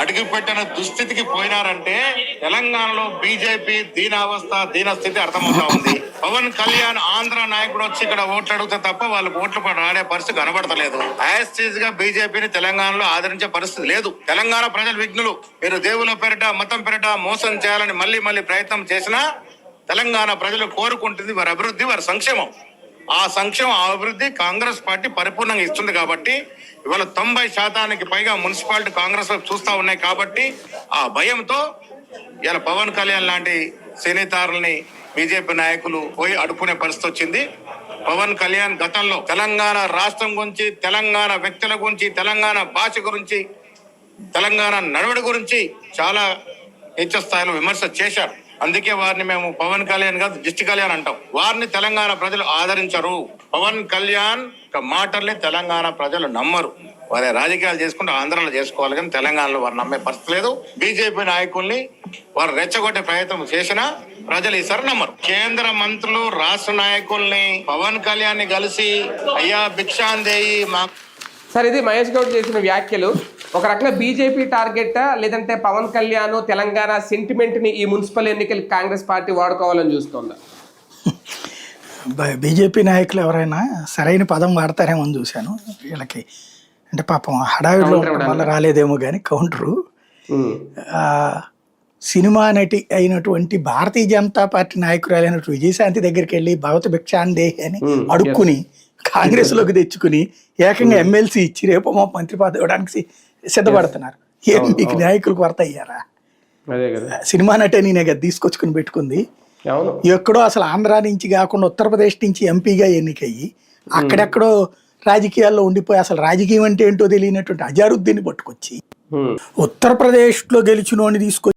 అడుగుపెట్టిన దుస్థితికి పోయినారంటే తెలంగాణలో బీజేపీ దీనస్థితి అర్థమవుతా ఉంది. పవన్ కళ్యాణ్ ఆంధ్ర నాయకుడు వచ్చి ఇక్కడ ఓట్లు అడిగితే తప్ప వాళ్ళకి ఓట్లు రాడే పరిస్థితి కనబడతలేదు. యాజ్ గా బీజేపీని తెలంగాణలో ఆదరించే పరిస్థితి లేదు. తెలంగాణ ప్రజలు విఘ్నులు. మీరు దేవుల పేరిట మతం పేరిట మోసం చేయాలని మళ్ళీ ప్రయత్నం చేసినా తెలంగాణ ప్రజలు కోరుకుంటుంది వారి అభివృద్ధి, వారి సంక్షేమం. ఆ సంక్షేమం, ఆ అభివృద్ధి కాంగ్రెస్ పార్టీ పరిపూర్ణంగా ఇస్తుంది కాబట్టి ఇవాళ 90% పైగా మున్సిపాలిటీ కాంగ్రెస్ చూస్తా ఉన్నాయి కాబట్టి ఆ భయంతో ఇలా పవన్ కళ్యాణ్ లాంటి సినీతారుల్ని బీజేపీ నాయకులు పోయి అడుక్కునే పరిస్థితి వచ్చింది. పవన్ కళ్యాణ్ గతంలో తెలంగాణ రాష్ట్రం గురించి, తెలంగాణ వ్యక్తుల గురించి, తెలంగాణ భాష గురించి, తెలంగాణ నడవడి గురించి చాలా హెచ్చ స్థాయిలో విమర్శ చేశారు. అందుకే వారిని మేము పవన్ కళ్యాణ్ కాదు దిష్టి కళ్యాణ్ అంటాం. వారిని తెలంగాణ ప్రజలు ఆదరించరు. పవన్ కళ్యాణ్ మాటల్ని తెలంగాణ ప్రజలు నమ్మరు. వారి రాజకీయాలు చేసుకుంటూ ఆంధ్రాలో చేసుకోవాలి కానీ తెలంగాణలో వారు నమ్మే పరిస్థితి లేదు. బీజేపీ నాయకుల్ని వారు రెచ్చగొట్టే ప్రయత్నం చేసినా ప్రజలు ఈసారి నమ్మరు. కేంద్ర మంత్రులు, రాష్ట్ర నాయకుల్ని పవన్ కళ్యాణ్ ని కలిసి అయ్యా భిక్షాందేయి మా సార్, ఇది మహేష్ గౌడ్ చేసిన వ్యాఖ్యలు ఒక రకంగా బీజేపీ టార్గెటా లేదంటే పవన్ కళ్యాణ్ తెలంగాణ సెంటిమెంట్ని ఈ మున్సిపల్ ఎన్నికలు కాంగ్రెస్ పార్టీ వాడుకోవాలని చూస్తుందా? బీజేపీ నాయకులు ఎవరైనా సరైన పదం వాడతారేమో అని చూశాను. వీళ్ళకి అంటే పాపం హడావిడిలో వల్ల రాలేదేమో కానీ కౌంటరు. సినిమా నటి అయినటువంటి భారతీయ జనతా పార్టీ నాయకురాలైనటువంటి విజయశాంతి దగ్గరికి వెళ్ళి భగవత భిక్షాందేహి అని అడుక్కుని కాంగ్రెస్ లోకి తెచ్చుకుని ఏకంగా ఎమ్మెల్సీ ఇచ్చి రేపు మా మంత్రి పదవి ఇవ్వడానికి సిద్ధపడుతున్నారు. ఏం మీకు నాయకులకు వర్త అయ్యారా? సినిమా నటే నేనే కదా తీసుకొచ్చుకుని పెట్టుకుంది. ఎక్కడో అసలు ఆంధ్ర నుంచి కాకుండా ఉత్తరప్రదేశ్ నుంచి ఎంపీగా ఎన్నికయ్యి అక్కడెక్కడో రాజకీయాల్లో ఉండిపోయి అసలు రాజకీయం అంటే ఏంటో తెలియనటువంటి అజారుద్దీన్ని పట్టుకొచ్చి ఉత్తరప్రదేశ్ లో గెలిచినోని తీసుకొచ్చి